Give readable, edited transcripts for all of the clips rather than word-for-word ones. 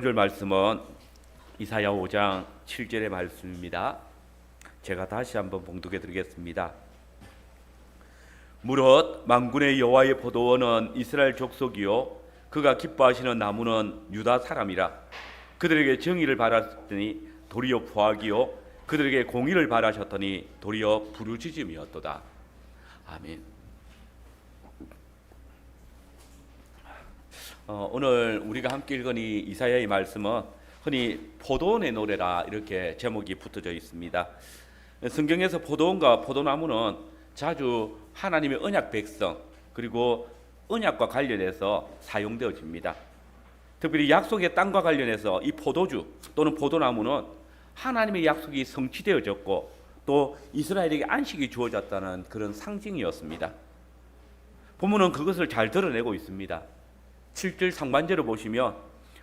배워줄 말씀은 이사야 5장 7절의 말씀입니다. 제가 다시 한번 봉독해 드리겠습니다. 무릇 만군의 여호와의 포도원은 이스라엘 족속이요 그가 기뻐하시는 나무는 유다 사람이라. 그들에게 정의를 바라셨더니 도리어 포악이요 그들에게 공의를 바라셨더니 도리어 부르짖음이었도다. 아멘. 오늘 우리가 함께 읽은 이 이사야의 말씀은 흔히 포도원의 노래라 이렇게 제목이 붙어져 있습니다. 성경에서 포도원과 포도나무는 자주 하나님의 언약 백성 그리고 언약과 관련해서 사용되어집니다. 특별히 약속의 땅과 관련해서 이 포도주 또는 포도나무는 하나님의 약속이 성취되어졌고 또 이스라엘에게 안식이 주어졌다는 그런 상징이었습니다. 본문은 그것을 잘 드러내고 있습니다. 7절 상반절을 보시면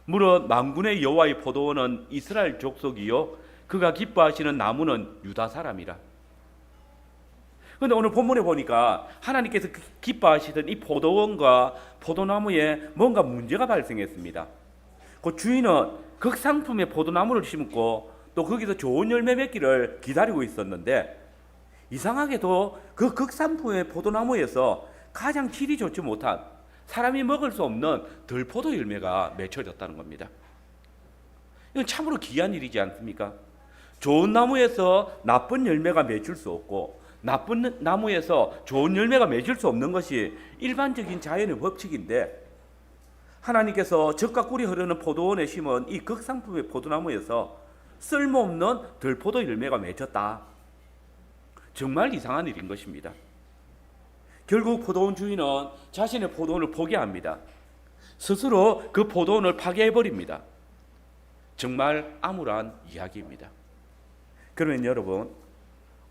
무릇 만군의 여호와의 포도원은 이스라엘 족속이요 그가 기뻐하시는 나무는 유다 사람이라. 그런데 오늘 본문에 보니까 하나님께서 기뻐하시던 이 포도원과 포도나무에 뭔가 문제가 발생했습니다. 그 주인은 극상품의 포도나무를 심고 또 거기서 좋은 열매 맺기를 기다리고 있었는데 이상하게도 그 극상품의 포도나무에서 가장 질이 좋지 못한 사람이 먹을 수 없는 들포도 열매가 맺혀졌다는 겁니다. 이건 참으로 기이한 일이지 않습니까? 좋은 나무에서 나쁜 열매가 맺힐 수 없고 나쁜 나무에서 좋은 열매가 맺을 수 없는 것이 일반적인 자연의 법칙인데 하나님께서 젖과 꿀이 흐르는 포도원에 심은 이 극상품의 포도나무에서 쓸모없는 들포도 열매가 맺혔다. 정말 이상한 일인 것입니다. 결국 포도원 주인은 자신의 포도원을 포기합니다. 스스로 그 포도원을 파괴해버립니다. 정말 암울한 이야기입니다. 그러면 여러분,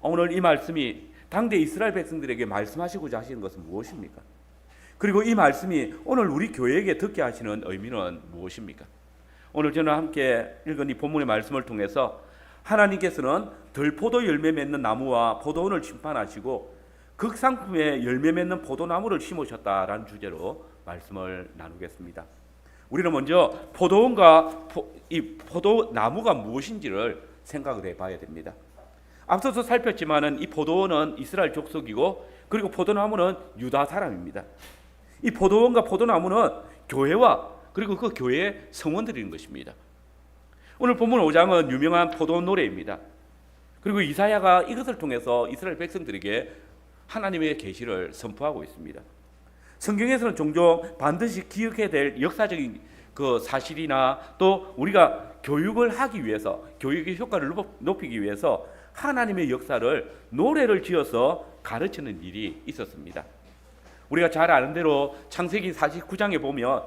오늘 이 말씀이 당대 이스라엘 백성들에게 말씀하시고자 하시는 것은 무엇입니까? 그리고 이 말씀이 오늘 우리 교회에게 듣게 하시는 의미는 무엇입니까? 오늘 저는 함께 읽은 이 본문의 말씀을 통해서 하나님께서는 들포도 열매 맺는 나무와 포도원을 심판하시고 극상품의 열매 맺는 포도나무를 심으셨다라는 주제로 말씀을 나누겠습니다. 우리는 먼저 포도원과 이 포도나무가 무엇인지를 생각을 해봐야 됩니다. 앞서서 살폈지만은 이 포도원은 이스라엘 족속이고 그리고 포도나무는 유다 사람입니다. 이 포도원과 포도나무는 교회와 그리고 그 교회의 성원들인 것입니다. 오늘 본문 5장은 유명한 포도원 노래입니다. 그리고 이사야가 이것을 통해서 이스라엘 백성들에게 하나님의 계시를 선포하고 있습니다. 성경에서는 종종 반드시 기억해야 될 역사적인 그 사실이나 또 우리가 교육을 하기 위해서 교육의 효과를 높이기 위해서 하나님의 역사를 노래를 지어서 가르치는 일이 있었습니다. 우리가 잘 아는 대로 창세기 49장에 보면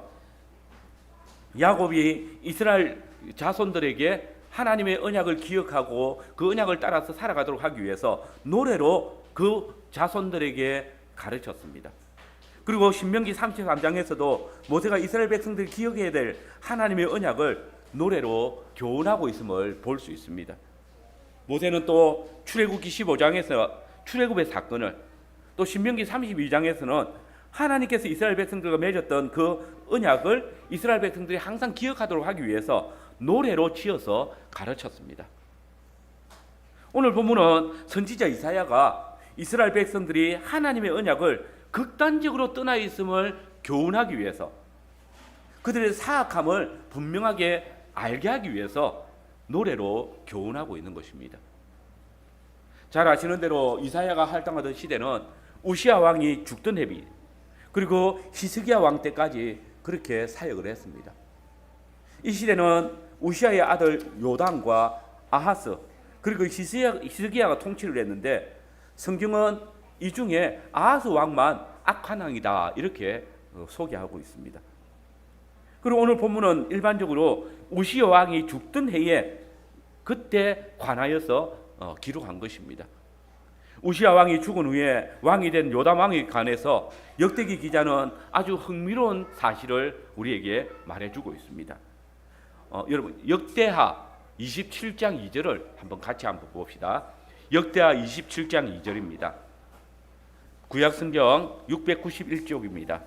야곱이 이스라엘 자손들에게 하나님의 언약을 기억하고 그 언약을 따라서 살아가도록 하기 위해서 노래로 그 자손들에게 가르쳤습니다. 그리고 신명기 33장에서도 모세가 이스라엘 백성들이 기억해야 될 하나님의 언약을 노래로 교훈하고 있음을 볼 수 있습니다. 모세는 또 출애굽기 15장에서 출애굽의 사건을 또 신명기 32장에서는 하나님께서 이스라엘 백성들과 맺었던 그 언약을 이스라엘 백성들이 항상 기억하도록 하기 위해서 노래로 지어서 가르쳤습니다. 오늘 본문은 선지자 이사야가 이스라엘 백성들이 하나님의 언약을 극단적으로 떠나 있음을 교훈하기 위해서 그들의 사악함을 분명하게 알게 하기 위해서 노래로 교훈하고 있는 것입니다. 잘 아시는 대로 이사야가 활동하던 시대는 우시야 왕이 죽던 해비 그리고 히스기야 왕 때까지 그렇게 사역을 했습니다. 이 시대는 우시야의 아들 요담과 아하스 그리고 히스기야가 통치를 했는데 성경은 이 중에 아하스 왕만 악한 왕이다 이렇게 소개하고 있습니다. 그리고 오늘 본문은 일반적으로 우시야 왕이 죽던 해에 그때 관하여서 기록한 것입니다. 우시야 왕이 죽은 후에 왕이 된 요담 왕에 관해서 역대기 기자는 아주 흥미로운 사실을 우리에게 말해주고 있습니다. 여러분 역대하 27장 2절을 같이 한번 봅시다. 역대하 27장 2절입니다. 구약성경 691쪽입니다.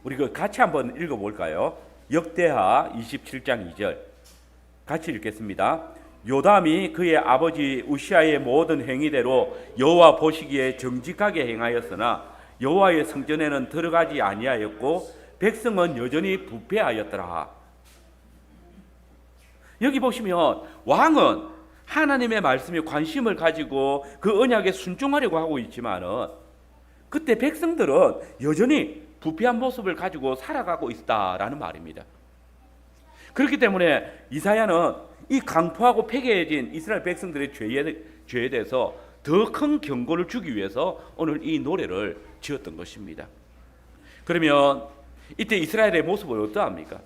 우리 같이 한번 읽어볼까요? 역대하 27장 2절 같이 읽겠습니다. 요담이 그의 아버지 우시아의 모든 행위대로 여호와 보시기에 정직하게 행하였으나 여호와의 성전에는 들어가지 아니하였고 백성은 여전히 부패하였더라. 여기 보시면 왕은 하나님의 말씀에 관심을 가지고 그 언약에 순종하려고 하고 있지만은 그때 백성들은 여전히 부패한 모습을 가지고 살아가고 있다라는 말입니다. 그렇기 때문에 이사야는 이 강포하고 폐괴해진 이스라엘 백성들의 죄에 대해서 더 큰 경고를 주기 위해서 오늘 이 노래를 지었던 것입니다. 그러면 이때 이스라엘의 모습은 어떠합니까?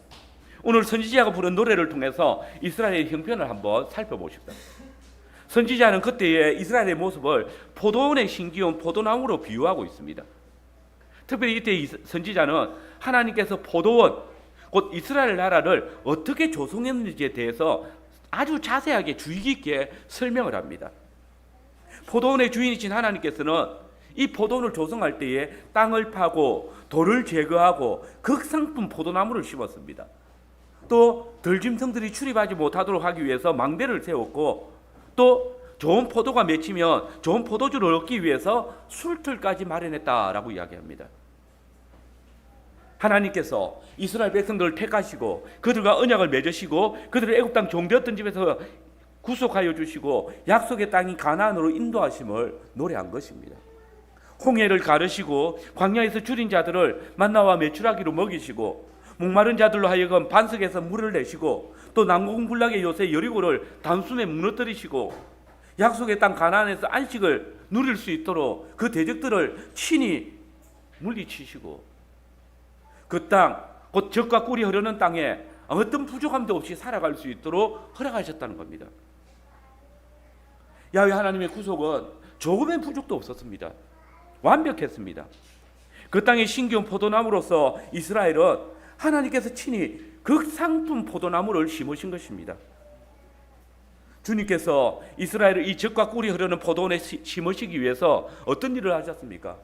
오늘 선지자가 부른 노래를 통해서 이스라엘의 형편을 한번 살펴보십시오. 선지자는 그때의 이스라엘의 모습을 포도원에 심기운 포도나무로 비유하고 있습니다. 특별히 이때 선지자는 하나님께서 포도원, 곧 이스라엘 나라를 어떻게 조성했는지에 대해서 아주 자세하게 주의 깊게 설명을 합니다. 포도원의 주인이신 하나님께서는 이 포도원을 조성할 때에 땅을 파고 돌을 제거하고 극상품 포도나무를 심었습니다. 또 들짐승들이 출입하지 못하도록 하기 위해서 망대를 세웠고 또 좋은 포도가 맺히면 좋은 포도주를 얻기 위해서 술틀까지 마련했다라고 이야기합니다. 하나님께서 이스라엘 백성들을 택하시고 그들과 언약을 맺으시고 그들을 애굽 땅 종되었던 집에서 구속하여 주시고 약속의 땅인 가나안으로 인도하심을 노래한 것입니다. 홍해를 가르시고 광야에서 줄인 자들을 만나와 메추라기로 먹이시고 목마른 자들로 하여금 반석에서 물을 내시고 또 난공불락의 요새 여리고를 단숨에 무너뜨리시고 약속의 땅 가나안에서 안식을 누릴 수 있도록 그 대적들을 친히 물리치시고 그 땅, 곧 젖과 꿀이 흐르는 땅에 어떤 부족함도 없이 살아갈 수 있도록 허락하셨다는 겁니다. 야훼 하나님의 구속은 조금의 부족도 없었습니다. 완벽했습니다. 그 땅에 심기운 포도나무로서 이스라엘은 하나님께서 친히 극상품 포도나무를 심으신 것입니다. 주님께서 이스라엘을 이 젖과 꿀이 흐르는 포도원에 심으시기 위해서 어떤 일을 하셨습니까?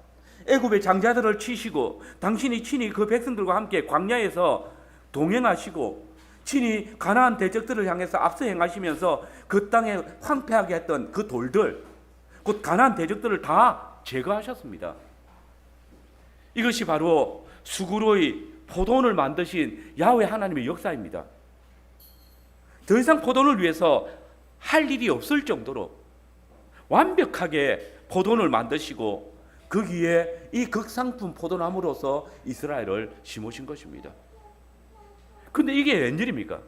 애굽의 장자들을 치시고 당신이 친히 그 백성들과 함께 광야에서 동행하시고 친히 가나안 대적들을 향해서 앞서 행하시면서 그 땅에 황폐하게 했던 그 돌들, 곧 가나안 대적들을 다 제거하셨습니다. 이것이 바로 수고로이 포도원을 만드신 야훼 하나님의 역사입니다. 더 이상 포도원을 위해서 할 일이 없을 정도로 완벽하게 포도원을 만드시고 거기에 이 극상품 포도나무로서 이스라엘을 심으신 것입니다. 근데 이게 웬일입니까?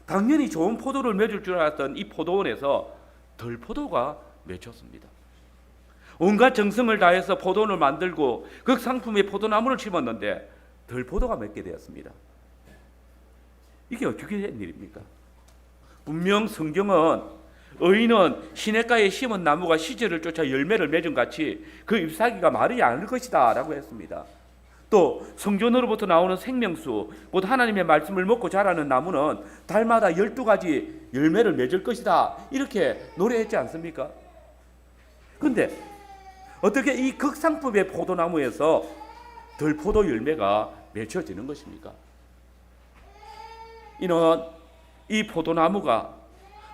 당연히 좋은 포도를 맺을 줄 알았던 이 포도원에서 덜포도가 맺혔습니다. 온갖 정성을 다해서 포도원을 만들고 극상품의 포도나무를 심었는데 덜포도가 맺게 되었습니다. 이게 어떻게 된 일입니까? 분명 성경은 의인은 시냇가에 심은 나무가 시절을 쫓아 열매를 맺은 같이 그 잎사귀가 마르지 않을 것이다 라고 했습니다. 또 성전으로부터 나오는 생명수, 곧 하나님의 말씀을 먹고 자라는 나무는 달마다 12가지 열매를 맺을 것이다 이렇게 노래했지 않습니까? 그런데 어떻게 이 극상품의 포도나무에서 덜포도 열매가 맺혀지는 것입니까? 이는 이 포도나무가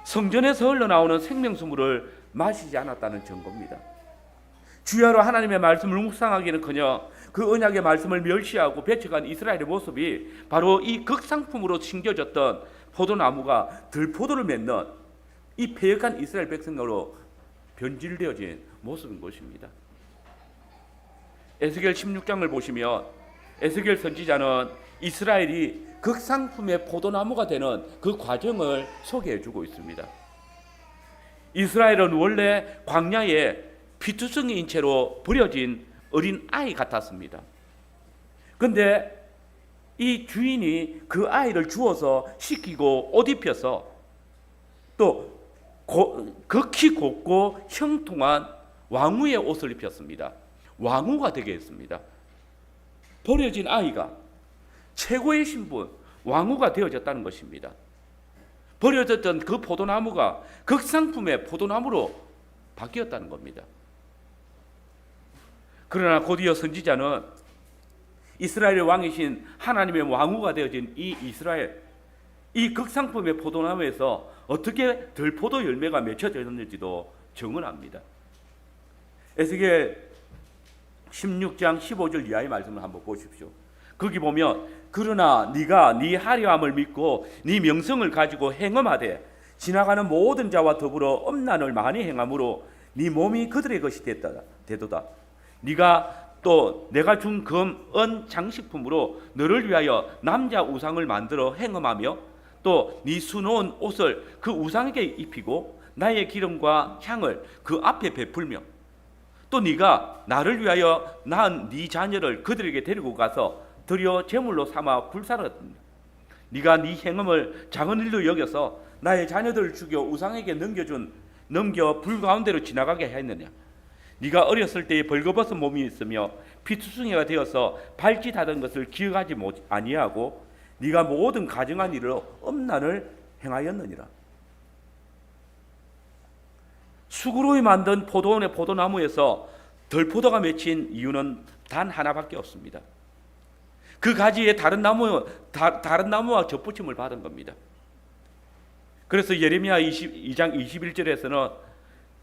성전에서 흘러나오는 생명수물을 마시지 않았다는 증거입니다. 주야로 하나님의 말씀을 묵상하기는커녕 그 언약의 말씀을 멸시하고 배척한 이스라엘의 모습이 바로 이 극상품으로 심겨졌던 포도나무가 들포도를 맺는 이 패역한 이스라엘 백성으로 변질되어진 모습인 것입니다. 에스겔 16장을 보시면 에스겔 선지자는 이스라엘이 극상품의 포도나무가 되는 그 과정을 소개해주고 있습니다. 이스라엘은 원래 광야에 피투성이인 채로 버려진 어린 아이 같았습니다. 그런데 이 주인이 그 아이를 주워서 씻기고 옷 입혀서 또 극히 곱고 형통한 왕후의 옷을 입혔습니다. 왕후가 되게 했습니다. 버려진 아이가 최고의 신분, 왕후가 되어졌다는 것입니다. 버려졌던 그 포도나무가 극상품의 포도나무로 바뀌었다는 겁니다. 그러나 곧이어 선지자는 이스라엘의 왕이신 하나님의 왕후가 되어진 이 이스라엘, 이 극상품의 포도나무에서 어떻게 들포도 열매가 맺혀져 있는지도 정언합니다. 에스겔 16장 15절 이하의 말씀을 한번 보십시오. 거기 보면 그러나 네가 네 화려함을 믿고 네 명성을 가지고 행음하되 지나가는 모든 자와 더불어 엄난을 많이 행함으로 네 몸이 그들의 것이 되도다. 네가 또 내가 준 금, 은 장식품으로 너를 위하여 남자 우상을 만들어 행음하며 또 네 수놓은 옷을 그 우상에게 입히고 나의 기름과 향을 그 앞에 베풀며 또 네가 나를 위하여 낳은 네 자녀를 그들에게 데리고 가서 드려 제물로 삼아 불살았느냐. 네가 네 행음을 작은 일로 여겨서 나의 자녀들을 죽여 우상에게 넘겨 불 가운데로 지나가게 했느냐. 네가 어렸을 때에 벌거벗은 몸이 있으며 피투성이가 되어서 발짓하던 것을 기억하지 아니하고 네가 모든 가증한 일로 엄난을 행하였느니라. 수구로이 만든 포도원의 포도나무에서 덜포도가 맺힌 이유는 단 하나밖에 없습니다. 그 가지에 다른 나무와 접붙임을 받은 겁니다. 그래서 예레미야 22장 21절에서는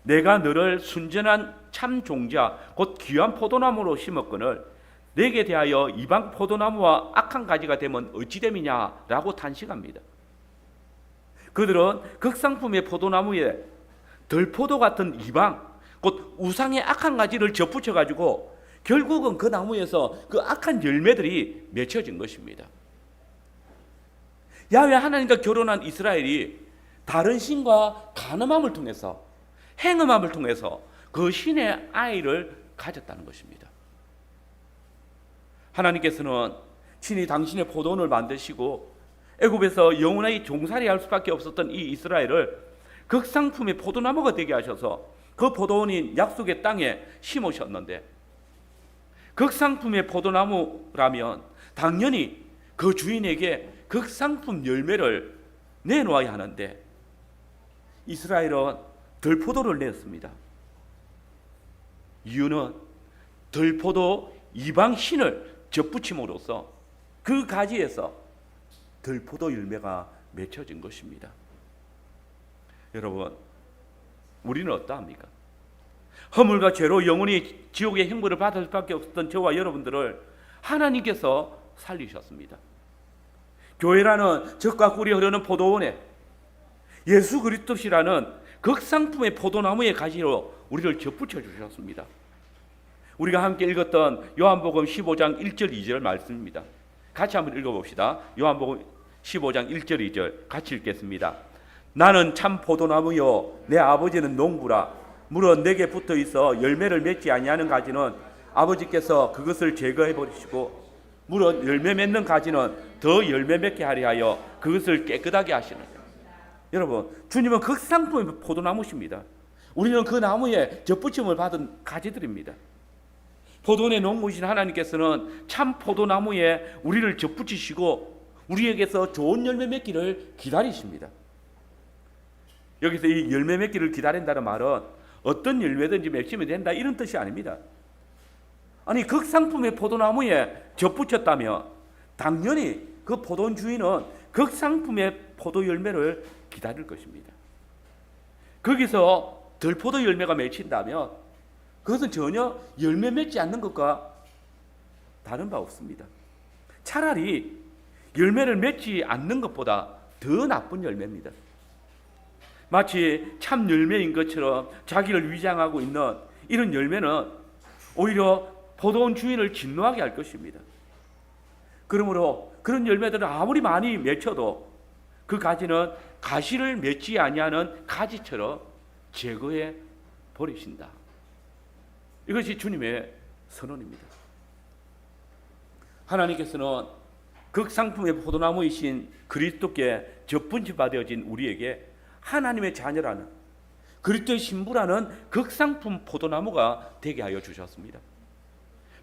내가 너를 순전한 참 종자 곧 귀한 포도나무로 심었거늘 내게 대하여 이방 포도나무와 악한 가지가 되면 어찌 됨이냐라고 탄식합니다. 그들은 극상품의 포도나무에 덜포도 같은 이방 곧 우상의 악한 가지를 접붙여 가지고 결국은 그 나무에서 그 악한 열매들이 맺혀진 것입니다. 야훼 하나님과 결혼한 이스라엘이 다른 신과 간음함을 통해서 행음함을 통해서 그 신의 아이를 가졌다는 것입니다. 하나님께서는 친히 당신의 포도원을 만드시고 애굽에서 영원히 종살이할 수밖에 없었던 이 이스라엘을 극상품의 포도나무가 되게 하셔서 그 포도원인 약속의 땅에 심으셨는데 극상품의 포도나무라면 당연히 그 주인에게 극상품 열매를 내놓아야 하는데 이스라엘은 덜포도를 냈습니다. 이유는 덜포도 이방 신을 접붙임으로써 그 가지에서 덜포도 열매가 맺혀진 것입니다. 여러분, 우리는 어떠합니까? 허물과 죄로 영원히 지옥의 형벌을 받을 수밖에 없었던 저와 여러분들을 하나님께서 살리셨습니다. 교회라는 적과 꿀이 흐르는 포도원에 예수 그리스도시라는 극상품의 포도나무의 가지로 우리를 접붙여 주셨습니다. 우리가 함께 읽었던 요한복음 15장 1절 2절 말씀입니다. 같이 한번 읽어봅시다. 요한복음 15장 1절 2절 같이 읽겠습니다. 나는 참 포도나무요 내 아버지는 농부라. 물론 내게 붙어 있어 열매를 맺지 아니하는 가지는 아버지께서 그것을 제거해 버리시고 물론 열매 맺는 가지는 더 열매 맺게 하려 하여 그것을 깨끗하게 하시느니라. 여러분, 주님은 극상품의 포도나무십니다. 우리는 그 나무에 접붙임을 받은 가지들입니다. 포도원의 농부이신 하나님께서는 참 포도나무에 우리를 접붙이시고 우리에게서 좋은 열매 맺기를 기다리십니다. 여기서 이 열매 맺기를 기다린다는 말은 어떤 열매든지 맺히면 된다 이런 뜻이 아닙니다. 아니, 극상품의 포도나무에 접붙였다면 당연히 그 포도원 주인은 극상품의 포도 열매를 기다릴 것입니다. 거기서 덜포도 열매가 맺힌다면 그것은 전혀 열매 맺지 않는 것과 다른 바 없습니다. 차라리 열매를 맺지 않는 것보다 더 나쁜 열매입니다. 마치 참 열매인 것처럼 자기를 위장하고 있는 이런 열매는 오히려 포도원 주인을 진노하게 할 것입니다. 그러므로 그런 열매들은 아무리 많이 맺혀도 그 가지는 가시를 맺지 아니하는 가지처럼 제거해 버리신다. 이것이 주님의 선언입니다. 하나님께서는 극상품의 포도나무이신 그리스도께 접붙임받아진 우리에게 하나님의 자녀라는 그리스도의 신부라는 극상품 포도나무가 되게 하여 주셨습니다.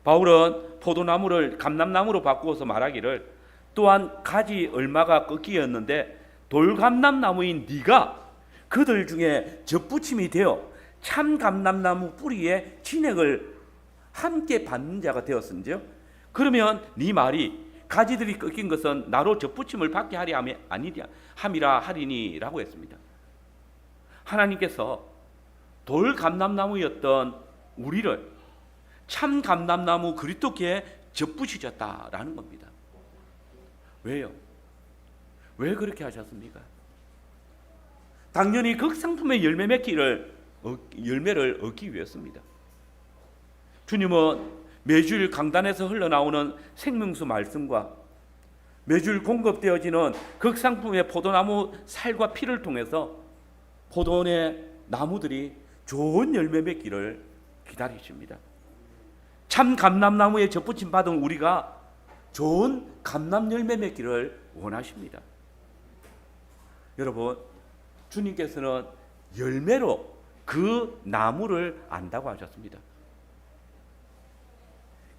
바울은 포도나무를 감람나무로 바꾸어서 말하기를 또한 가지 얼마가 꺾이었는데 돌감람나무인 네가 그들 중에 접붙임이 되어 참 감람나무 뿌리에 진액을 함께 받는 자가 되었은지요 그러면 네 말이 가지들이 꺾인 것은 나로 접붙임을 받게 하리 함이라 하리니라고 했습니다. 하나님께서 돌 감람나무였던 우리를 참 감람나무 그리스도께 접붙이셨다라는 겁니다. 왜요? 왜 그렇게 하셨습니까? 당연히 극상품의 열매를 얻기 위해서입니다. 주님은 매주일 강단에서 흘러나오는 생명수 말씀과 매주일 공급되어지는 극상품의 포도나무 살과 피를 통해서 포도원의 나무들이 좋은 열매 맺기를 기다리십니다. 참 감람나무에 접붙임 받은 우리가 좋은 감람 열매 맺기를 원하십니다. 여러분, 주님께서는 열매로 그 나무를 안다고 하셨습니다.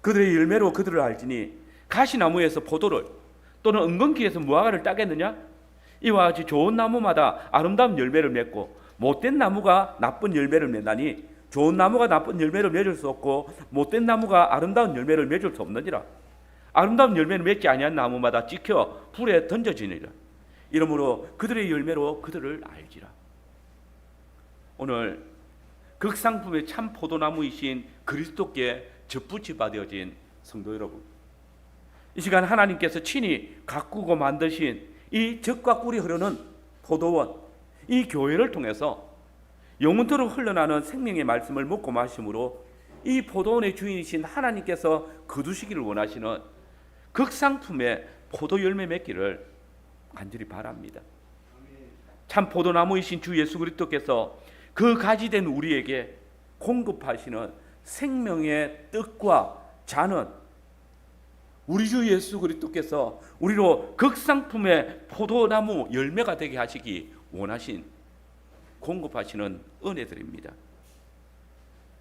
그들의 열매로 그들을 알지니 가시나무에서 포도를 또는 은근키에서 무화과를 따겠느냐? 이와 같이 좋은 나무마다 아름다운 열매를 맺고 못된 나무가 나쁜 열매를 맺나니 좋은 나무가 나쁜 열매를 맺을 수 없고 못된 나무가 아름다운 열매를 맺을 수 없느니라. 아름다운 열매를 맺지 아니한 나무마다 찍혀 불에 던져지니라. 이러므로 그들의 열매로 그들을 알지라. 오늘 극상품의 참 포도나무이신 그리스도께 접붙이 받아진 성도 여러분, 이 시간 하나님께서 친히 가꾸고 만드신 이 젖과 꿀이 흐르는 포도원, 이 교회를 통해서 영원토록 흘러나는 생명의 말씀을 먹고 마심으로 이 포도원의 주인이신 하나님께서 거두시기를 원하시는 극상품의 포도 열매 맺기를 간절히 바랍니다. 참 포도나무이신 주 예수 그리스도께서 그 가지된 우리에게 공급하시는 생명의 뜻과 잔은 우리 주 예수 그리스도께서 우리로 극상품의 포도나무 열매가 되게 하시기 원하신 공급하시는 은혜들입니다.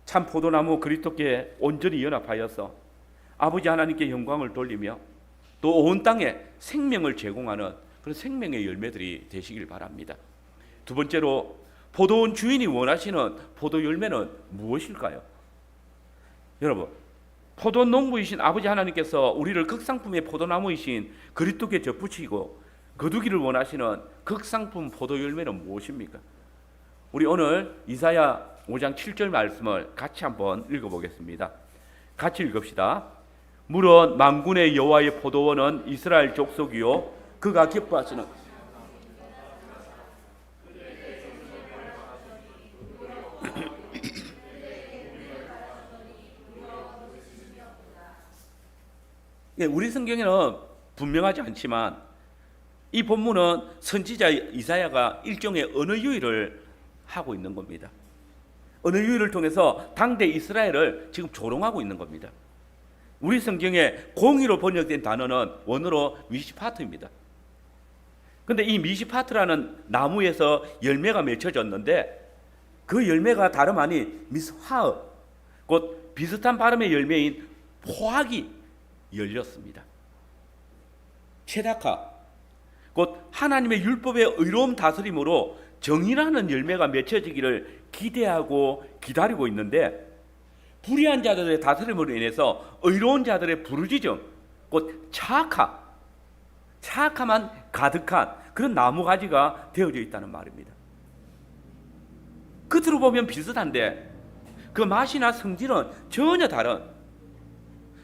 참 포도나무 그리스도께 온전히 연합하여서 아버지 하나님께 영광을 돌리며 또 온 땅에 생명을 제공하는 그런 생명의 열매들이 되시길 바랍니다. 두 번째로 포도원 주인이 원하시는 포도 열매는 무엇일까요? 여러분, 포도원 농부이신 아버지 하나님께서 우리를 극상품의 포도나무이신 그리스도께 접붙이고 거두기를 원하시는 극상품 포도 열매는 무엇입니까? 우리 오늘 이사야 5장 7절 말씀을 같이 한번 읽어보겠습니다. 같이 읽읍시다. 물은 만군의 여호와의 포도원은 이스라엘 족속이요 그가 기뻐하시는 우리 성경에는 분명하지 않지만 이 본문은 선지자 이사야가 일종의 언어 유희를 하고 있는 겁니다. 언어 유희를 통해서 당대 이스라엘을 지금 조롱하고 있는 겁니다. 우리 성경에 공의로 번역된 단어는 원어로 미시파트입니다. 그런데 이 미시파트라는 나무에서 열매가 맺혀졌는데 그 열매가 다름 아닌 미스화읍, 곧 비슷한 발음의 열매인 포악이 열렸습니다. 체다카, 곧 하나님의 율법의 의로움 다스림으로 정의라는 열매가 맺혀지기를 기대하고 기다리고 있는데 불의한 자들의 다스림으로 인해서 의로운 자들의 부르짖음, 곧 차악함만 가득한 그런 나무가지가 되어져 있다는 말입니다. 겉으로 보면 비슷한데 그 맛이나 성질은 전혀 다른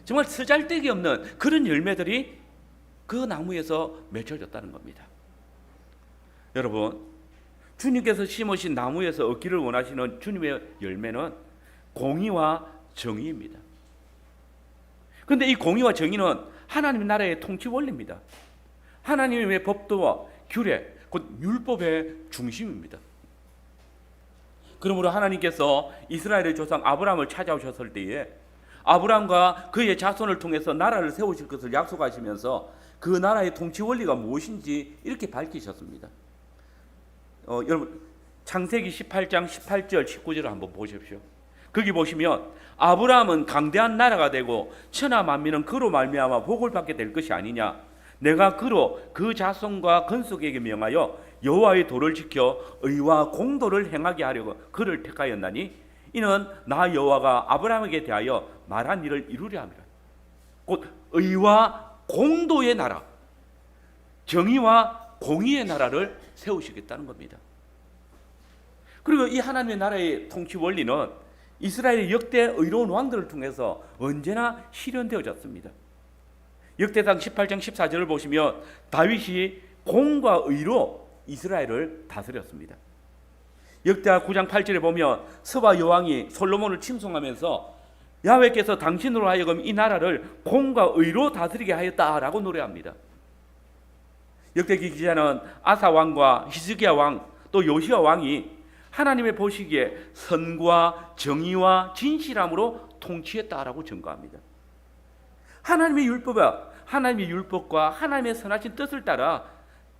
정말 쓰잘데기 없는 그런 열매들이 그 나무에서 맺혀졌다는 겁니다. 여러분, 주님께서 심으신 나무에서 얻기를 원하시는 주님의 열매는 공의와 정의입니다. 그런데 이 공의와 정의는 하나님 나라의 통치 원리입니다. 하나님의 법도와 규례, 곧 율법의 중심입니다. 그러므로 하나님께서 이스라엘의 조상 아브라함을 찾아오셨을 때에 아브라함과 그의 자손을 통해서 나라를 세우실 것을 약속하시면서 그 나라의 통치 원리가 무엇인지 이렇게 밝히셨습니다. 여러분, 창세기 18장 18절 19절을 한번 보십시오. 거기 보시면 아브라함은 강대한 나라가 되고 천하 만민은 그로 말미암아 복을 받게 될 것이 아니냐. 내가 그로 그 자손과 건속에게 명하여 여호와의 도를 지켜 의와 공도를 행하게 하려고 그를 택하였나니 이는 나 여호와가 아브라함에게 대하여 말한 일을 이루려 함이라. 곧 의와 공도의 나라, 정의와 공의의 나라를 세우시겠다는 겁니다. 그리고 이 하나님의 나라의 통치 원리는 이스라엘의 역대 의로운 왕들을 통해서 언제나 실현되어졌습니다. 역대상 18장 14절을 보시면 다윗이 공과 의로 이스라엘을 다스렸습니다. 역대하 9장 8절에 보면 스바 여왕이 솔로몬을 칭송하면서 야훼께서 당신으로 하여금 이 나라를 공과 의로 다스리게 하였다라고 노래합니다. 역대기 기자는 아사 왕과 히스기야 왕 또 요시야 왕이 하나님의 보시기에 선과 정의와 진실함으로 통치했다라고 증거합니다. 하나님의 율법과 하나님의 선하신 뜻을 따라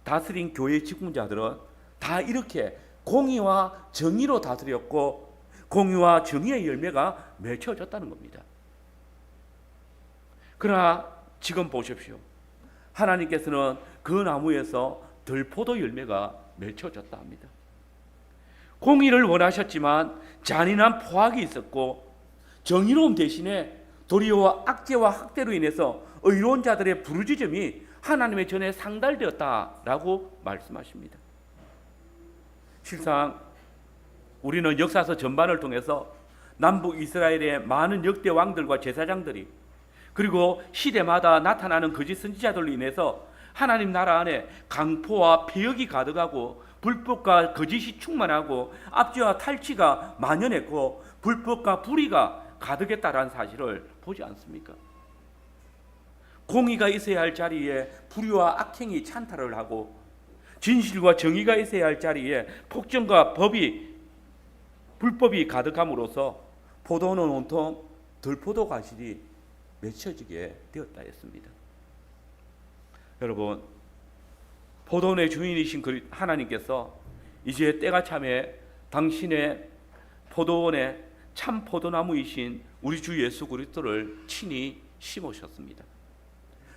다스린 교회의 직분자들은 다 이렇게 공의와 정의로 다스렸고 공의와 정의의 열매가 맺혀졌다는 겁니다. 그러나 지금 보십시오. 하나님께서는 그 나무에서 들포도 열매가 맺혀졌다 합니다. 공의를 원하셨지만 잔인한 포악이 있었고 정의로움 대신에 도리어와 악재와 학대로 인해서 의로운 자들의 부르짖음이 하나님의 전에 상달되었다라고 말씀하십니다. 실상 우리는 역사서 전반을 통해서 남북 이스라엘의 많은 역대 왕들과 제사장들이 그리고 시대마다 나타나는 거짓 선지자들로 인해서 하나님 나라 안에 강포와 폐역이 가득하고 불법과 거짓이 충만하고 압제와 탈취가 만연했고 불법과 불의가 가득했다라는 사실을 보지 않습니까? 공의가 있어야 할 자리에 불의와 악행이 찬탈을 하고 진실과 정의가 있어야 할 자리에 폭정과 불법이 가득함으로써 포도는 온통 들포도 과실이 맺혀지게 되었다 했습니다. 여러분, 포도원의 주인이신 하나님께서 이제 때가 참에 당신의 포도원에 참 포도나무이신 우리 주 예수 그리스도를 친히 심으셨습니다.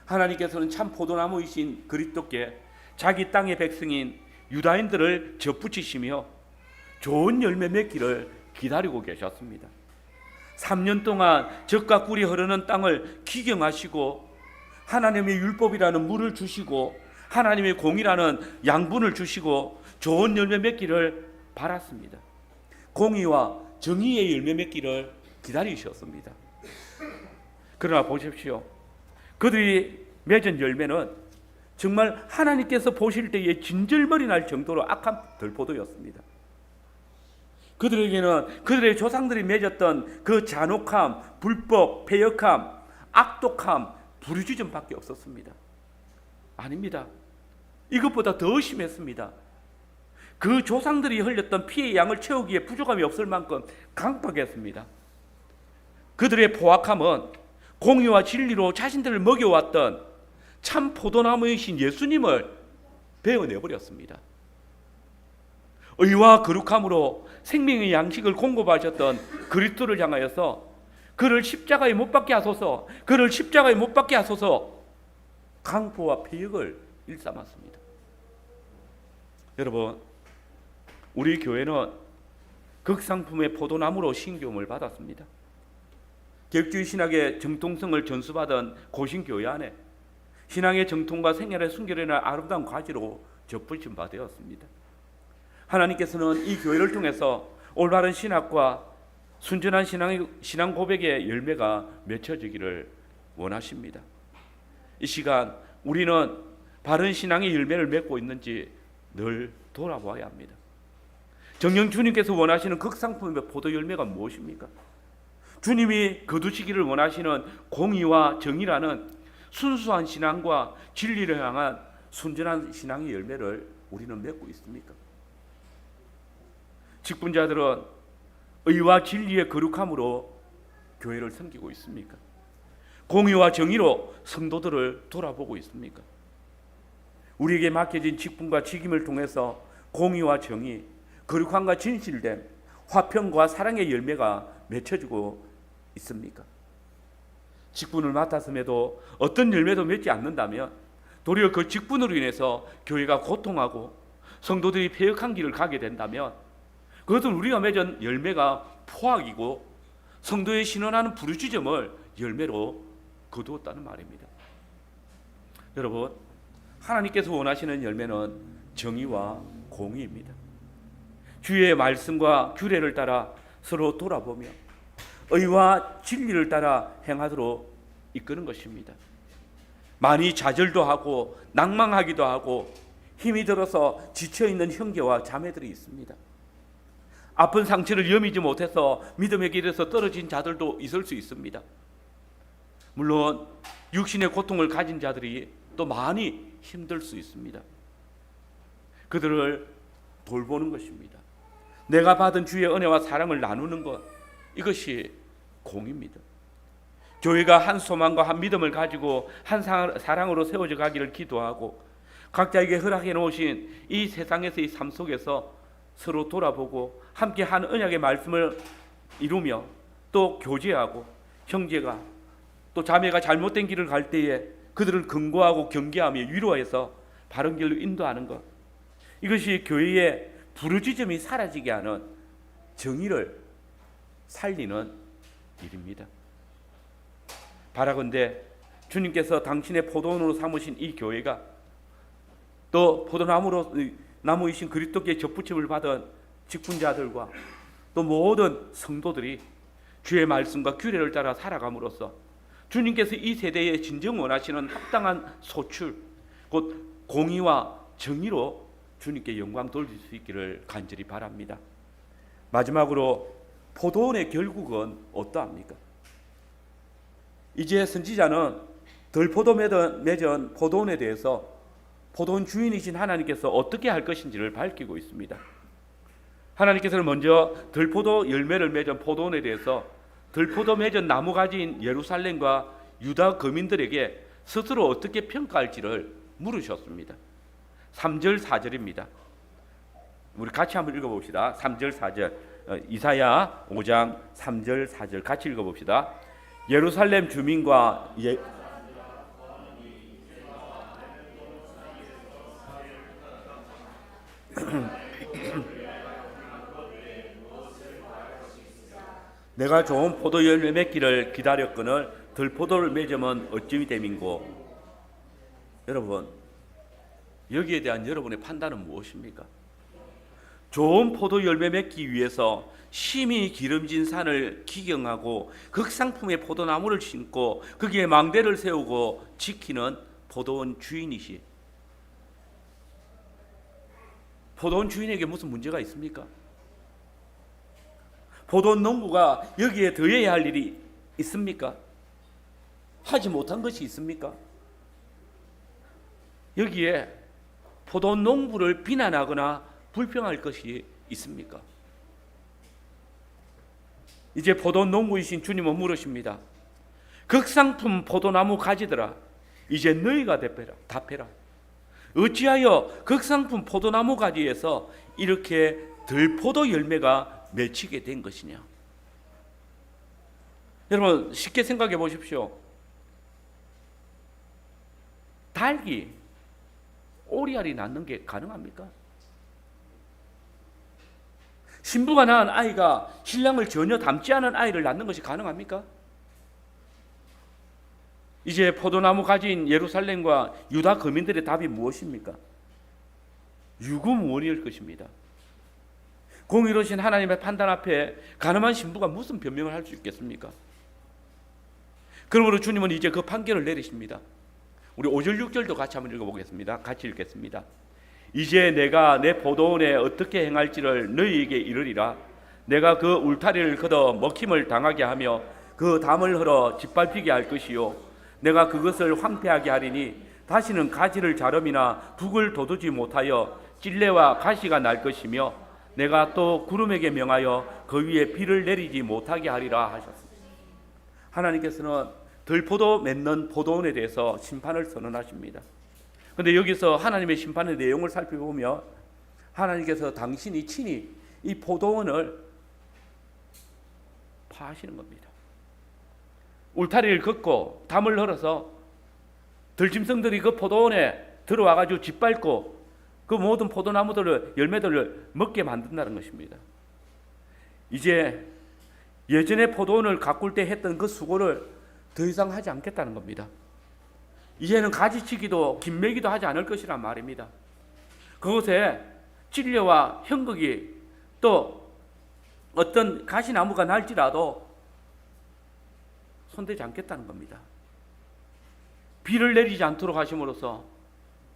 하나님께서는 참 포도나무이신 그리스도께 자기 땅의 백성인 유다인들을 접붙이시며 좋은 열매 맺기를 기다리고 계셨습니다. 3년 동안 젖과 꿀이 흐르는 땅을 기경하시고 하나님의 율법이라는 물을 주시고 하나님의 공의라는 양분을 주시고 좋은 열매 맺기를 바랐습니다. 공의와 정의의 열매 맺기를 기다리셨습니다. 그러나 보십시오. 그들이 맺은 열매는 정말 하나님께서 보실 때에 진절머리 날 정도로 악한 들포도였습니다. 그들에게는 그들의 조상들이 맺었던 그 잔혹함, 불법, 패역함, 악독함, 부르짖음밖에 없었습니다. 아닙니다. 이것보다 더 심했습니다. 그 조상들이 흘렸던 피의 양을 채우기에 부족함이 없을 만큼 강팍했습니다. 그들의 포악함은 공의와 진리로 자신들을 먹여왔던 참 포도나무이신 예수님을 베어내버렸습니다. 의와 거룩함으로 생명의 양식을 공급하셨던 그리스도를 향하여서 그를 십자가에 못 박게 하소서, 그를 십자가에 못 박게 하소서 강포와 폐역을 일삼았습니다. 여러분, 우리 교회는 극상품의 포도나무로 신교음을 받았습니다. 개혁주의 신학의 정통성을 전수받은 고신교회 안에 신앙의 정통과 생활의 순결이나 아름다운 과지로 접붙임 바 되었습니다. 하나님께서는 이 교회를 통해서 올바른 신학과 순전한 신앙 고백의 열매가 맺혀지기를 원하십니다. 이 시간 우리는 바른 신앙의 열매를 맺고 있는지 늘 돌아보아야 합니다. 정녕 주님께서 원하시는 극상품의 포도 열매가 무엇입니까? 주님이 거두시기를 원하시는 공의와 정의라는 순수한 신앙과 진리를 향한 순전한 신앙의 열매를 우리는 맺고 있습니까? 직분자들은 의와 진리의 거룩함으로 교회를 섬기고 있습니까? 공의와 정의로 성도들을 돌아보고 있습니까? 우리에게 맡겨진 직분과 직임을 통해서 공의와 정의, 거룩함과 진실됨, 화평과 사랑의 열매가 맺혀지고 있습니까? 직분을 맡았음에도 어떤 열매도 맺지 않는다면 도리어 그 직분으로 인해서 교회가 고통하고 성도들이 패역한 길을 가게 된다면 그것은 우리가 맺은 열매가 포악이고 성도의 신원하는 부르짖음을 열매로 거두었다는 말입니다. 여러분, 하나님께서 원하시는 열매는 정의와 공의입니다. 주의 말씀과 규례를 따라 서로 돌아보며 의와 진리를 따라 행하도록 이끄는 것입니다. 많이 좌절도 하고 낭망하기도 하고 힘이 들어서 지쳐있는 형제와 자매들이 있습니다. 아픈 상처를 여미지 못해서 믿음의 길에서 떨어진 자들도 있을 수 있습니다. 물론 육신의 고통을 가진 자들이 또 많이 힘들 수 있습니다. 그들을 돌보는 것입니다. 내가 받은 주의 은혜와 사랑을 나누는 것, 이것이 공입니다. 교회가 한 소망과 한 믿음을 가지고 한 사랑으로 세워져 가기를 기도하고 각자에게 허락해 놓으신 이 세상에서의 삶 속에서 서로 돌아보고 함께 한 언약의 말씀을 이루며 또 교제하고 형제가 또 자매가 잘못된 길을 갈 때에 그들을 근거하고 경계하며 위로해서 바른 길로 인도하는 것, 이것이 교회의 부르짖음이 사라지게 하는 정의를 살리는 일입니다. 바라건대 주님께서 당신의 포도원으로 삼으신 이 교회가 또 포도나무로 나무이신 그리스도께 접붙임을 받은 직분자들과 또 모든 성도들이 주의 말씀과 규례를 따라 살아감으로써 주님께서 이 세대에 진정 원하시는 합당한 소출, 곧 공의와 정의로 주님께 영광 돌릴 수 있기를 간절히 바랍니다. 마지막으로 포도원의 결국은 어떠합니까? 이제 선지자는 덜포도 맺은 포도원에 대해서 포도원 주인이신 하나님께서 어떻게 할 것인지를 밝히고 있습니다. 하나님께서는 먼저 덜포도 열매를 맺은 포도원에 대해서 덜포도 맺은 나무가지인 예루살렘과 유다 거민들에게 스스로 어떻게 평가할지를 물으셨습니다. 3절 4절입니다. 우리 같이 한번 읽어봅시다. 3절 4절 이사야 5장 3절 4절 같이 읽어봅시다. 예루살렘 주민과 내가 좋은 포도 열매 맺기를 기다렸거늘 들포도를 맺으면 어찌 됨인고. 여러분, 여기에 대한 여러분의 판단은 무엇입니까? 좋은 포도 열매 맺기 위해서 심히 기름진 산을 기경하고 극상품의 포도나무를 심고 거기에 망대를 세우고 지키는 포도원 주인이시. 포도원 주인에게 무슨 문제가 있습니까? 포도원 농부가 여기에 더해야 할 일이 있습니까? 하지 못한 것이 있습니까? 여기에 포도원 농부를 비난하거나 불평할 것이 있습니까? 이제 포도원 농부이신 주님은 물으십니다. 극상품 포도나무 가지들아, 이제 너희가 답해라. 어찌하여 극상품 포도나무 가지에서 이렇게 들포도 열매가 맺히게 된 것이냐? 여러분, 쉽게 생각해 보십시오. 닭이 오리알이 낳는 게 가능합니까? 신부가 낳은 아이가 신랑을 전혀 닮지 않은 아이를 낳는 것이 가능합니까? 이제 포도나무 가지인 예루살렘과 유다 거민들의 답이 무엇입니까? 유구무원일 것입니다. 공의로우신 하나님의 판단 앞에 가늠한 신부가 무슨 변명을 할 수 있겠습니까? 그러므로 주님은 이제 그 판결을 내리십니다. 우리 5절 6절도 같이 한번 읽어보겠습니다. 같이 읽겠습니다. 이제 내가 내 포도원에 어떻게 행할지를 너희에게 이르리라. 내가 그 울타리를 걷어 먹힘을 당하게 하며 그 담을 흘러 짓밟히게 할 것이요, 내가 그것을 황폐하게 하리니 다시는 가지를 자름이나 북을 돋우지 못하여 찔레와 가시가 날 것이며, 내가 또 구름에게 명하여 그 위에 비를 내리지 못하게 하리라 하셨습니다. 하나님께서는 들포도 맺는 포도원에 대해서 심판을 선언하십니다. 그런데 여기서 하나님의 심판의 내용을 살펴보면 하나님께서 당신이 친히 이 포도원을 파하시는 겁니다. 울타리를 걷고 담을 흘러서 들짐승들이 그 포도원에 들어와가지고 짓밟고 그 모든 포도나무들을, 열매들을 먹게 만든다는 것입니다. 이제 예전에 포도원을 가꿀 때 했던 그 수고를 더 이상 하지 않겠다는 겁니다. 이제는 가지치기도 김매기도 하지 않을 것이란 말입니다. 그곳에 찔레와 형극이 또 어떤 가시나무가 날지라도 손대지 않겠다는 겁니다. 비를 내리지 않도록 하심으로써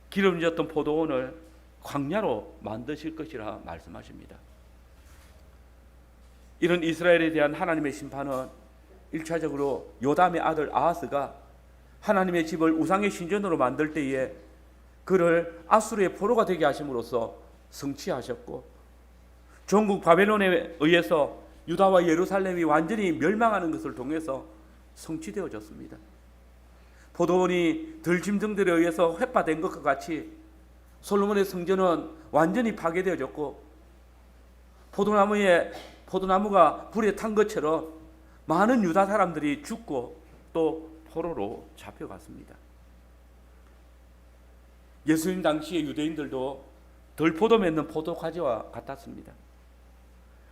기름졌던 포도원을 광야로 만드실 것이라 말씀하십니다. 이런 이스라엘에 대한 하나님의 심판은 1차적으로 요담의 아들 아하스가 하나님의 집을 우상의 신전으로 만들 때에 그를 아수르의 포로가 되게 하심으로써 성취하셨고, 종국 바벨론에 의해서 유다와 예루살렘이 완전히 멸망하는 것을 통해서 성취되어졌습니다. 포도원이 들짐승들에 의해서 회파된 것과 같이 솔로몬의 성전은 완전히 파괴되어졌고, 포도나무가 불에 탄 것처럼 많은 유다 사람들이 죽고 또 포로로 잡혀갔습니다. 예수님 당시의 유대인들도 들포도 맺는 포도가지와 같았습니다.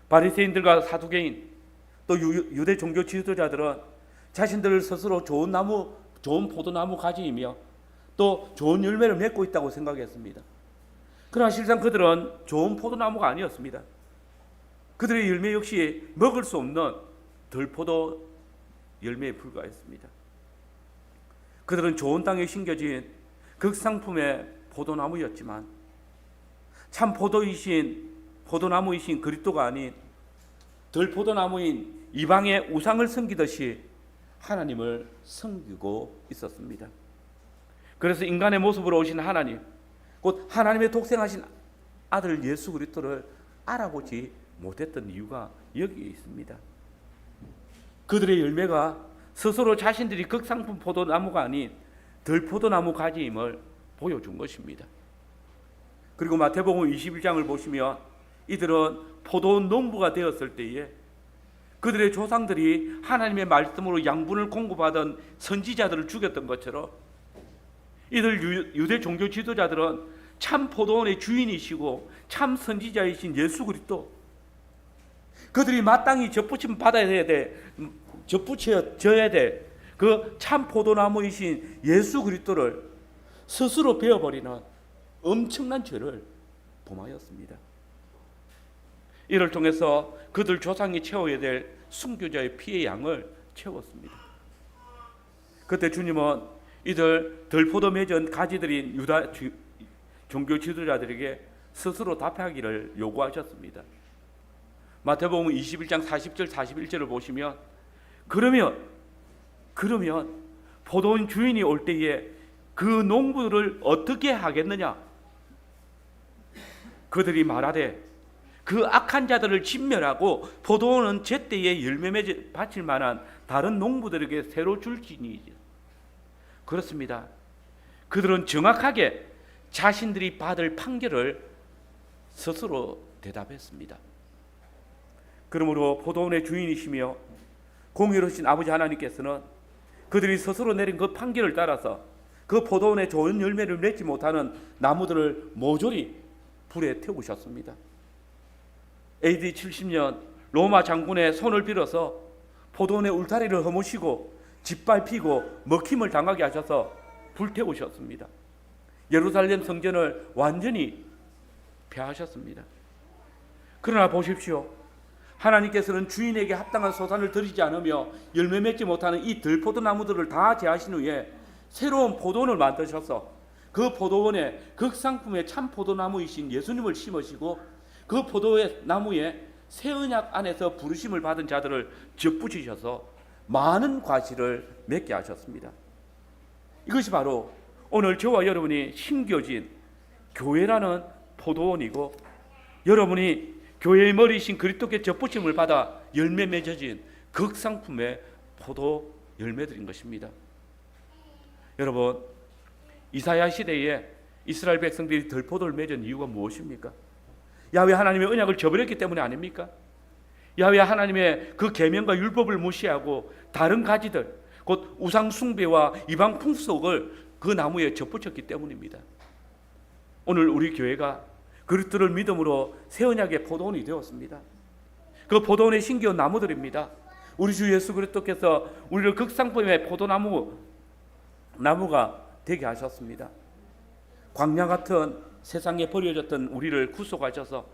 바리새인들과 사두개인 또 유대 종교 지도자들은 자신들 스스로 좋은 포도나무 가지이며 또 좋은 열매를 맺고 있다고 생각했습니다. 그러나 실상 그들은 좋은 포도나무가 아니었습니다. 그들의 열매 역시 먹을 수 없는 들포도 열매에 불과했습니다. 그들은 좋은 땅에 심겨진 극상품의 포도나무였지만 참 포도나무이신 그리스도가 아닌 들포도나무인 이방의 우상을 섬기듯이 하나님을 섬기고 있었습니다. 그래서 인간의 모습으로 오신 하나님, 곧 하나님의 독생하신 아들 예수 그리스도를 알아보지 못했던 이유가 여기에 있습니다. 그들의 열매가 스스로 자신들이 극상품 포도나무가 아닌 들포도나무 가지임을 보여준 것입니다. 그리고 마태복음 21장을 보시면 이들은 포도원 농부가 되었을 때에 그들의 조상들이 하나님의 말씀으로 양분을 공급하던 선지자들을 죽였던 것처럼 이들 유대 종교 지도자들은 참 포도원의 주인이시고 참 선지자이신 예수 그리스도, 그들이 마땅히 접붙여져야 될 그 참 포도나무이신 예수 그리스도를 스스로 베어버리는 엄청난 죄를 범하였습니다. 이를 통해서 그들 조상이 채워야 될 순교자의 피의 양을 채웠습니다. 그때 주님은 이들 들포도 맺은 가지들인 유다 종교 지도자들에게 스스로 답하기를 요구하셨습니다. 마태복음 21장 40절 41절을 보시면 그러면 포도원 주인이 올 때에 그 농부를 어떻게 하겠느냐? 그들이 말하되 그 악한 자들을 진멸하고 포도원은 제때에 열매 바칠 만한 다른 농부들에게 새로 줄지니이다. 그렇습니다. 그들은 정확하게 자신들이 받을 판결을 스스로 대답했습니다. 그러므로 포도원의 주인이시며 공의로우신 아버지 하나님께서는 그들이 스스로 내린 그 판결을 따라서 그 포도원에 좋은 열매를 맺지 못하는 나무들을 모조리 불에 태우셨습니다. AD 70년 로마 장군의 손을 빌어서 포도원의 울타리를 허무시고 짓밟히고 먹힘을 당하게 하셔서 불태우셨습니다. 예루살렘 성전을 완전히 폐하셨습니다. 그러나 보십시오. 하나님께서는 주인에게 합당한 소산을 드리지 않으며 열매 맺지 못하는 이 들포도나무들을 다 제하신 후에 새로운 포도원을 만드셔서 그 포도원에 극상품의 참 포도나무이신 예수님을 심으시고 그 포도나무에 새 언약 안에서 부르심을 받은 자들을 접붙이셔서 많은 과실을 맺게 하셨습니다. 이것이 바로 오늘 저와 여러분이 심겨진 교회라는 포도원이고, 여러분이 교회의 머리이신 그리스도께 접붙임을 받아 열매 맺어진 극상품의 포도 열매들인 것입니다. 여러분, 이사야 시대에 이스라엘 백성들이 들포도를 맺은 이유가 무엇입니까? 야훼 하나님의 언약을 저버렸기 때문에 아닙니까? 야훼 하나님의 그 계명과 율법을 무시하고 다른 가지들, 곧 우상 숭배와 이방 풍속을 그 나무에 접붙였기 때문입니다. 오늘 우리 교회가 그리스도를 믿음으로 새 언약의 포도원이 되었습니다. 그 포도원에 심겨온 나무들입니다. 우리 주 예수 그리스도께서 우리를 극상품의 나무가 되게 하셨습니다. 광야 같은 세상에 버려졌던 우리를 구속하셔서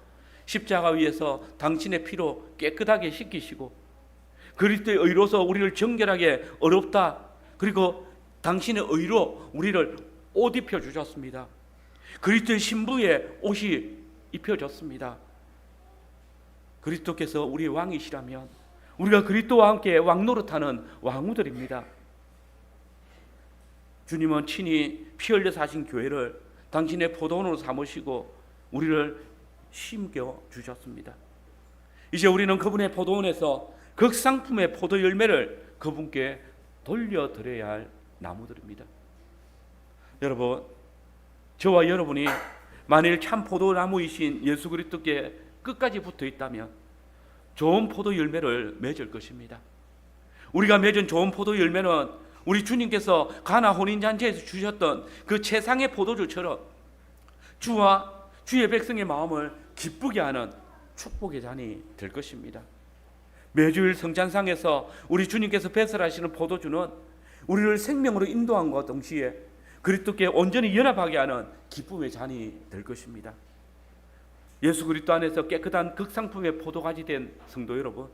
십자가 위에서 당신의 피로 깨끗하게 씻기시고 그리스도의 의로서 우리를 정결하게 어렵다. 그리고 당신의 의로 우리를 옷 입혀 주셨습니다. 그리스도의 신부의 옷이 입혀졌습니다. 그리스도께서 우리의 왕이시라면 우리가 그리스도와 함께 왕노릇하는 왕후들입니다. 주님은 친히 피 흘려 사신 교회를 당신의 포도원으로 삼으시고 우리를 심겨 주셨습니다. 이제 우리는 그분의 포도원에서 극상품의 포도 열매를 그분께 돌려드려야 할 나무들입니다. 여러분, 저와 여러분이 만일 참 포도나무이신 예수 그리스도께 끝까지 붙어 있다면 좋은 포도 열매를 맺을 것입니다. 우리가 맺은 좋은 포도 열매는 우리 주님께서 가나 혼인잔치에서 주셨던 그 최상의 포도주처럼 주와 주의 백성의 마음을 기쁘게 하는 축복의 잔이 될 것입니다. 매주일 성찬상에서 우리 주님께서 배설하시는 포도주는 우리를 생명으로 인도함과 동시에 그리스도께 온전히 연합하게 하는 기쁨의 잔이 될 것입니다. 예수 그리스도 안에서 깨끗한 극상품의 포도가지 된 성도 여러분,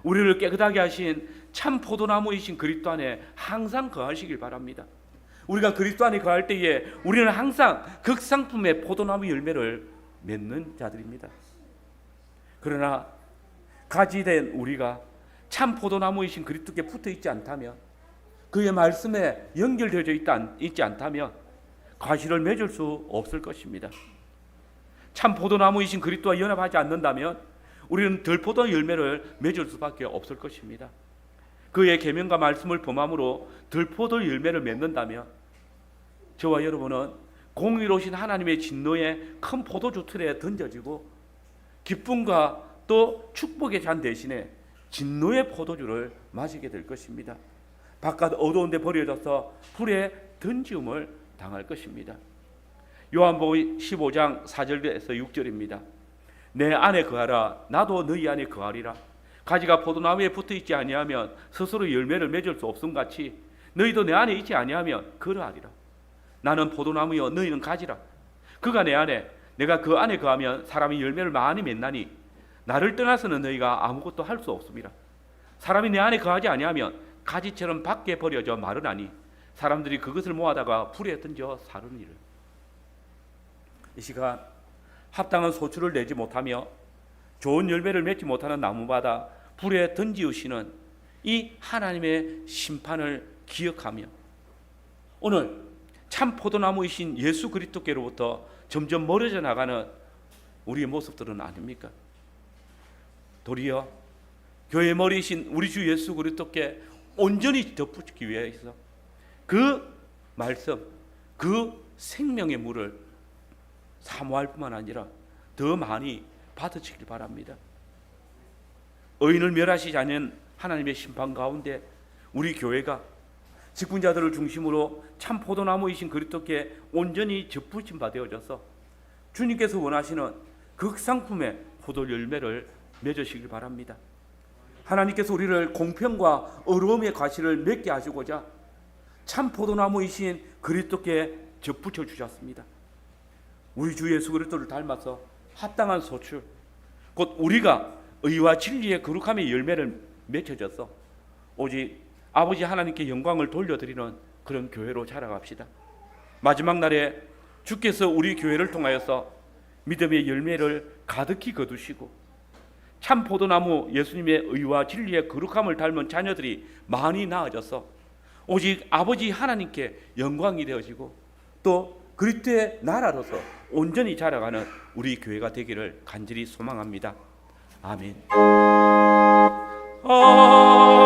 우리를 깨끗하게 하신 참 포도나무이신 그리스도 안에 항상 거하시길 바랍니다. 우리가 그리스도 안에 거할 때에 우리는 항상 극상품의 포도나무 열매를 맺는 자들입니다. 그러나 가지된 우리가 참 포도나무이신 그리스도께 붙어 있지 않다면, 그의 말씀에 연결되어 있지 않다면 과실을 맺을 수 없을 것입니다. 참 포도나무이신 그리스도와 연합하지 않는다면 우리는 덜포도 열매를 맺을 수밖에 없을 것입니다. 그의 계명과 말씀을 범함으로 덜포도 열매를 맺는다면 저와 여러분은 공의로우신 하나님의 진노의 큰 포도주 틀에 던져지고 기쁨과 또 축복의 잔 대신에 진노의 포도주를 마시게 될 것입니다. 바깥 어두운 데 버려져서 불에 던지움을 당할 것입니다. 요한복음 15장 4절에서 6절입니다. 내 안에 거하라, 나도 너희 안에 거하리라. 가지가 포도나무에 붙어있지 아니하면 스스로 열매를 맺을 수 없음 같이 너희도 내 안에 있지 아니하면 그러하리라. 나는 포도나무여 너희는 가지라. 그가 내 안에, 내가 그 안에 거하면 사람이 열매를 많이 맺나니 나를 떠나서는 너희가 아무것도 할 수 없습니다. 사람이 내 안에 거하지 아니하면 가지처럼 밖에 버려져 마르나니 사람들이 그것을 모아다가 불에 던져 사르니라. 이 시간 합당한 소출을 내지 못하며 좋은 열매를 맺지 못하는 나무마다 불에 던지우시는 이 하나님의 심판을 기억하며 오늘 참 포도나무이신 예수 그리스도께로부터 점점 멀어져 나가는 우리의 모습들은 아닙니까? 도리어 교회의 머리이신 우리 주 예수 그리스도께 온전히 덧붙이기 위해서 그 말씀, 그 생명의 물을 사모할 뿐만 아니라 더 많이 받으시길 바랍니다. 의인을 멸하시지 않는 하나님의 심판 가운데 우리 교회가 직분자들을 중심으로 참 포도나무이신 그리스도께 온전히 접붙임 바 되어져서 주님께서 원하시는 극상품의 포도 열매를 맺으시길 바랍니다. 하나님께서 우리를 공평과 어려움의 과실을 맺게 하시고자 참 포도나무이신 그리스도께 접붙여 주셨습니다. 우리 주 예수 그리스도를 닮아서 합당한 소출, 곧 우리가 의와 진리의 거룩함의 열매를 맺혀져서 오직 아버지 하나님께 영광을 돌려드리는 그런 교회로 자라갑시다. 마지막 날에 주께서 우리 교회를 통하여서 믿음의 열매를 가득히 거두시고 참 포도나무 예수님의 의와 진리의 거룩함을 닮은 자녀들이 많이 나아져서 오직 아버지 하나님께 영광이 되어지고 또 그리스도의 나라로서 온전히 자라가는 우리 교회가 되기를 간절히 소망합니다. 아멘.